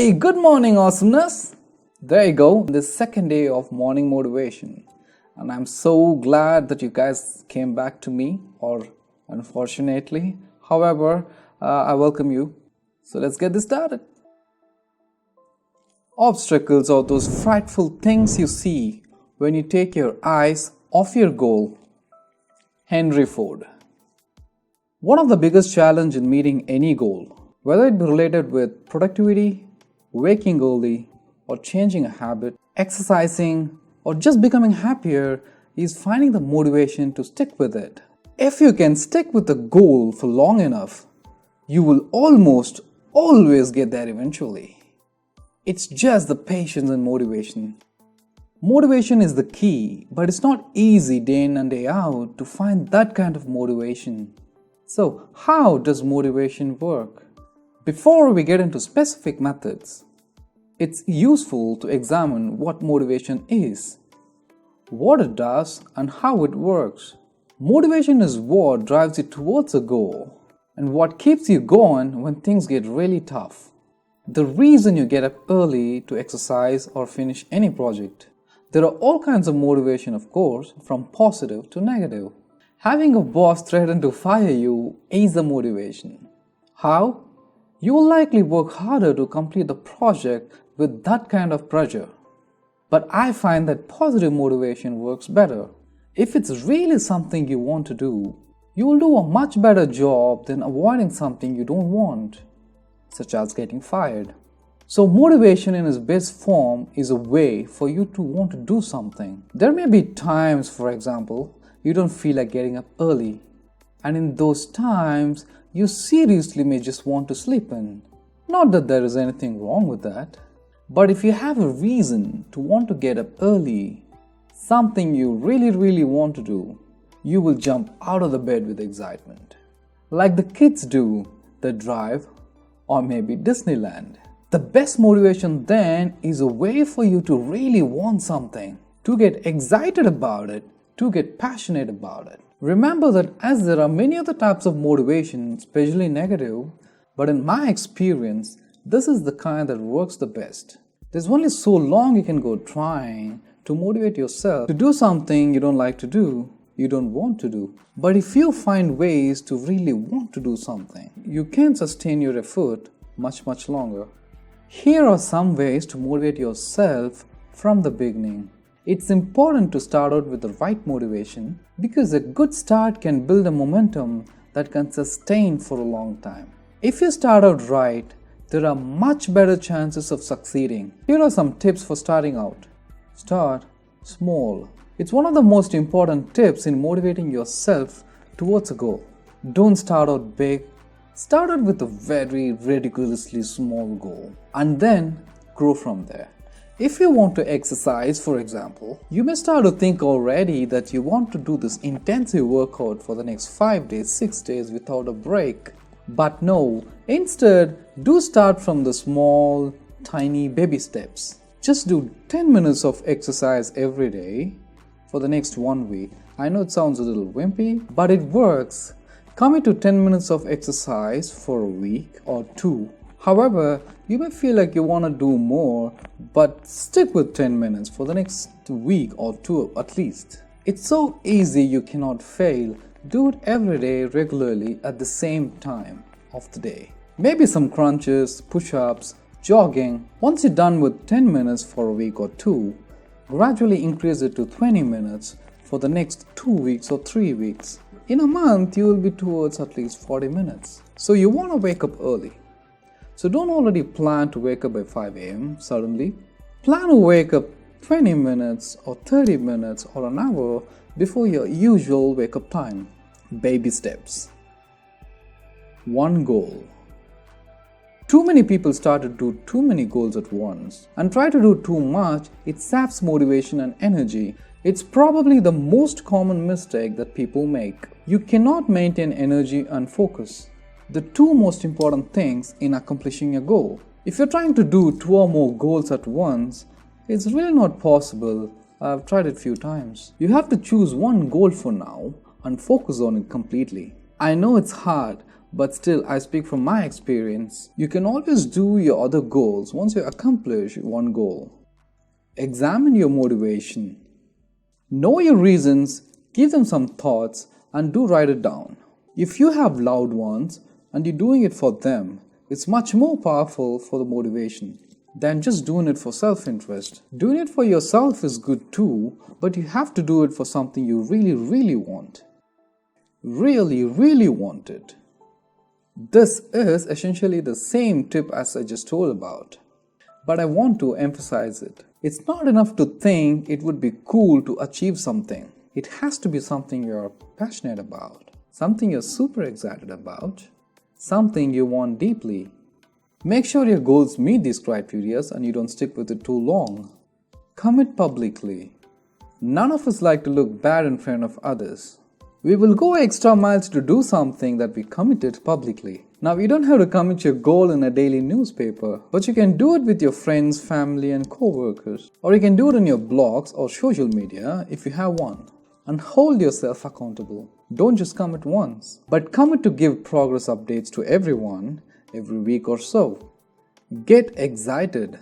Hey, good morning, awesomeness. There you go, the second day of morning motivation. And I'm so glad that you guys came back to me, or unfortunately. However, I welcome you. So let's get this started. Obstacles are those frightful things you see when you take your eyes off your goal. Henry Ford. One of the biggest challenges in meeting any goal, whether it be related with productivity, waking early, or changing a habit, exercising, or just becoming happier, is finding the motivation to stick with it. If you can stick with a goal for long enough, you will almost always get there eventually. It's just the patience and motivation. Motivation is the key, but it's not easy day in and day out to find that kind of motivation. So, how does motivation work? Before we get into specific methods, it's useful to examine what motivation is, what it does, and how it works. Motivation is what drives you towards a goal and what keeps you going when things get really tough. The reason you get up early to exercise or finish any project. There are all kinds of motivation, of course, from positive to negative. Having a boss threaten to fire you is a motivation. How? You will likely work harder to complete the project with that kind of pressure. But I find that positive motivation works better. If it's really something you want to do, you will do a much better job than avoiding something you don't want, such as getting fired. So motivation in its best form is a way for you to want to do something. There may be times, for example, you don't feel like getting up early. And in those times, you seriously may just want to sleep in. Not that there is anything wrong with that. But if you have a reason to want to get up early, something you really want to do, you will jump out of the bed with excitement. Like the kids do that drive, or maybe Disneyland. The best motivation then is a way for you to really want something, to get excited about it, to get passionate about it. Remember that as there are many other types of motivation, especially negative, but in my experience, this is the kind that works the best. There's only so long you can go trying to motivate yourself to do something you don't like to do, you don't want to do. But if you find ways to really want to do something, you can sustain your effort much longer. Here are some ways to motivate yourself from the beginning. It's important to start out with the right motivation because a good start can build a momentum that can sustain for a long time. If you start out right, there are much better chances of succeeding. Here are some tips for starting out. Start small. It's one of the most important tips in motivating yourself towards a goal. Don't start out big. Start out with a very ridiculously small goal and then grow from there. If you want to exercise, for example, you may start to think already that you want to do this intensive workout for the next 5 days, 6 days without a break. But no, instead, do start from the small, tiny baby steps. Just do 10 minutes of exercise every day for the next 1 week. I know it sounds a little wimpy, but it works. Commit to 10 minutes of exercise for a week or 2. However, you may feel like you want to do more, but stick with 10 minutes for the next week or 2 at least. It's so easy you cannot fail. Do it every day regularly at the same time of the day. Maybe some crunches, push-ups, jogging. Once you're done with 10 minutes for a week or 2, gradually increase it to 20 minutes for the next 2 weeks or 3 weeks. In a month, you will be towards at least 40 minutes. So you want to wake up early. So don't already plan to wake up by 5 a.m. suddenly. Plan to wake up 20 minutes or 30 minutes or an hour before your usual wake-up time. Baby steps. One goal. Too many people start to do too many goals at once and try to do too much. It saps motivation and energy. It's probably the most common mistake that people make. You cannot maintain energy and focus, the two most important things in accomplishing a goal. If you're trying to do 2 or more goals at once, it's really not possible. I've tried it a few times. You have to choose one goal for now and focus on it completely. I know it's hard, But still, I speak from my experience. You can always do your other goals once you accomplish one goal. Examine your motivation. Know your reasons, give them some thoughts, and do write it down. If you have loved ones and you're doing it for them, it's much more powerful for the motivation than just doing it for self-interest. Doing it for yourself is good too, but you have to do it for something you really want. Really want it. This is essentially the same tip as I just told about, but I want to emphasize it. It's not enough to think it would be cool to achieve something. It has to be something you're passionate about, something you're super excited about, something you want deeply. Make sure your goals meet these criteria and you don't stick with it too long. Commit publicly. None of us like to look bad in front of others. We will go extra miles to do something that we committed publicly. Now, you don't have to commit your goal in a daily newspaper, but you can do it with your friends, family, and co-workers. Or you can do it in your blogs or social media if you have one. And hold yourself accountable. Don't just commit once, but commit to give progress updates to everyone every week or so. Get excited.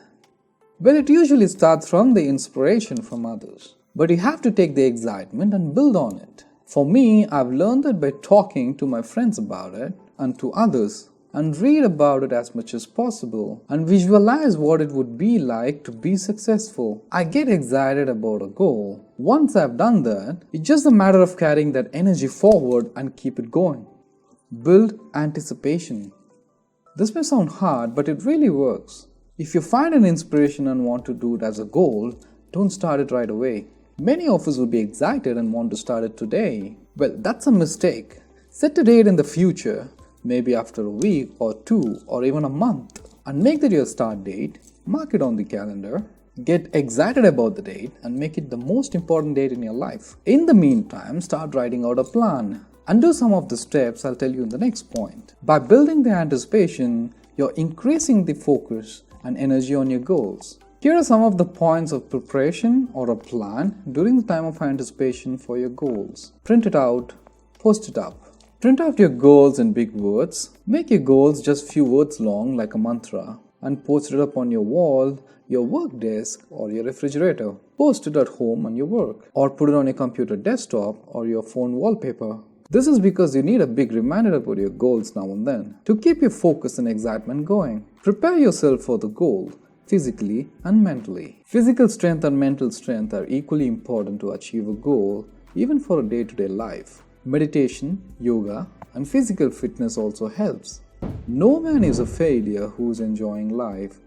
Well, it usually starts from the inspiration from others, but you have to take the excitement and build on it. For me, I've learned that by talking to my friends about it and to others, and read about it as much as possible and visualize what it would be like to be successful. I get excited about a goal. Once I've done that, it's just a matter of carrying that energy forward and keep it going. Build anticipation. This may sound hard, but it really works. If you find an inspiration and want to do it as a goal, don't start it right away. Many of us would be excited and want to start it today. Well, that's a mistake. Set a date in the future, maybe after a week or two or even a month, and make that your start date. Mark it on the calendar. Get excited about the date and make it the most important date in your life. In the meantime, start writing out a plan and do some of the steps I'll tell you in the next point. By building the anticipation, you're increasing the focus and energy on your goals. Here are some of the points of preparation or a plan during the time of anticipation for your goals. Print it out, post it up. Print out your goals in big words. Make your goals just few words long like a mantra and post it up on your wall, your work desk or your refrigerator. Post it at home on your work or put it on your computer desktop or your phone wallpaper. This is because you need a big reminder about your goals now and then to keep your focus and excitement going. Prepare yourself for the goal, physically and mentally. Physical strength and mental strength are equally important to achieve a goal, even for a day-to-day life. Meditation, yoga, and physical fitness also helps. No man is a failure who's enjoying life.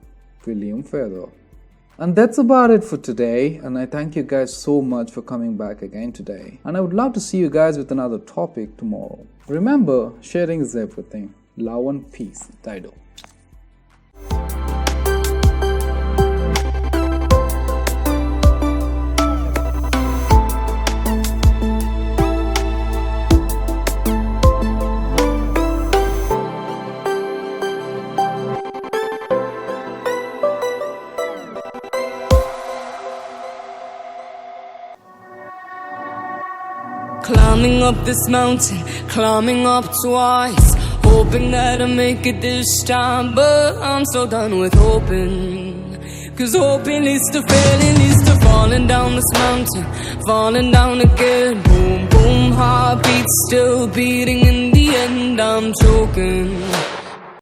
William Feather. And that's about it for today, and I thank you guys so much for coming back again today. And I would love to see you guys with another topic tomorrow. Remember, sharing is everything. Love and peace. Dido. Climbing up this mountain, climbing up twice, hoping that I make it this time, but I'm so done with hoping. Cause hoping leads to failing, leads to falling down this mountain, falling down again. Boom, boom, heartbeat still beating, in the end I'm choking.